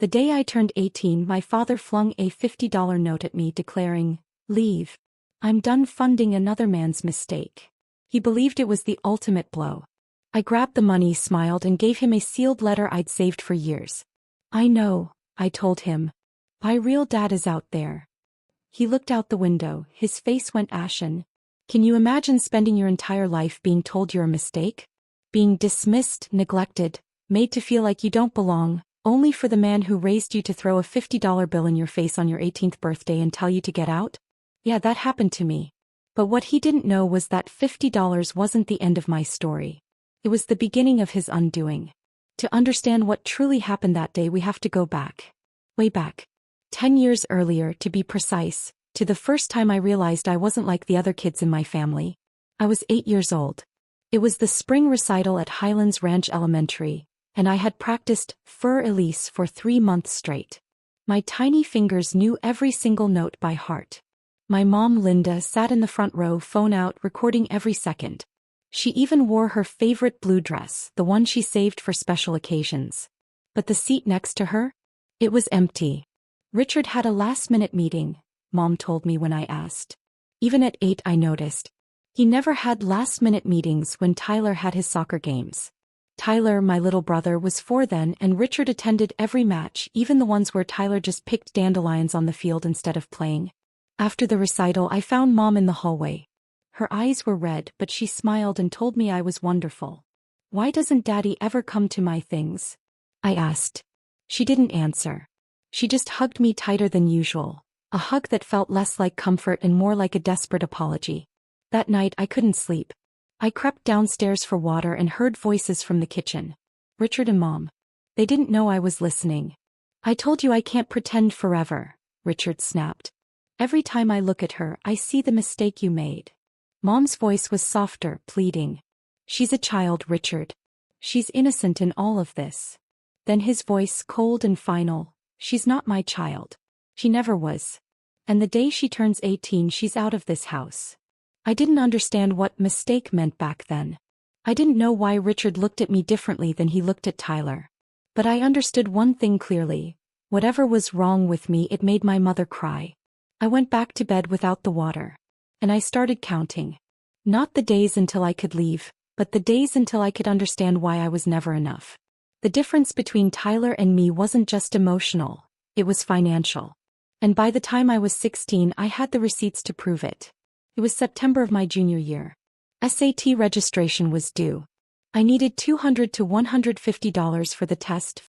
The day I turned 18, my father flung a $50 note at me declaring, "Leave. I'm done funding another man's mistake." He believed it was the ultimate blow. I grabbed the money, smiled, and gave him a sealed letter I'd saved for years. "I know," I told him. "My real dad is out there." He looked out the window, his face went ashen. Can you imagine spending your entire life being told you're a mistake? Being dismissed, neglected, made to feel like you don't belong, only for the man who raised you to throw a $50 bill in your face on your 18th birthday and tell you to get out? Yeah, that happened to me. But what he didn't know was that $50 wasn't the end of my story. It was the beginning of his undoing. To understand what truly happened that day, we have to go back. Way back. 10 years earlier, to be precise, to the first time I realized I wasn't like the other kids in my family. I was 8 years old. It was the spring recital at Highlands Ranch Elementary, and I had practiced Fur Elise for 3 months straight. My tiny fingers knew every single note by heart. My mom, Linda, sat in the front row, phone out, recording every second. She even wore her favorite blue dress, the one she saved for special occasions. But the seat next to her? It was empty. Richard had a last-minute meeting, Mom told me when I asked. Even at 8, I noticed. He never had last-minute meetings when Tyler had his soccer games. Tyler, my little brother, was 4 then, and Richard attended every match, even the ones where Tyler just picked dandelions on the field instead of playing. After the recital, I found Mom in the hallway. Her eyes were red, but she smiled and told me I was wonderful. "Why doesn't Daddy ever come to my things?" I asked. She didn't answer. She just hugged me tighter than usual, a hug that felt less like comfort and more like a desperate apology. That night I couldn't sleep. I crept downstairs for water and heard voices from the kitchen. Richard and Mom. They didn't know I was listening. "I told you I can't pretend forever," Richard snapped. "Every time I look at her, I see the mistake you made." Mom's voice was softer, pleading. "She's a child, Richard. She's innocent in all of this." Then his voice, cold and final. "She's not my child. She never was. And the day she turns 18, she's out of this house." I didn't understand what mistake meant back then. I didn't know why Richard looked at me differently than he looked at Tyler. But I understood one thing clearly. Whatever was wrong with me, it made my mother cry. I went back to bed without the water. And I started counting. Not the days until I could leave, but the days until I could understand why I was never enough. The difference between Tyler and me wasn't just emotional, it was financial. And by the time I was 16, I had the receipts to prove it. It was September of my junior year. SAT registration was due. I needed $200 to $150 for the test,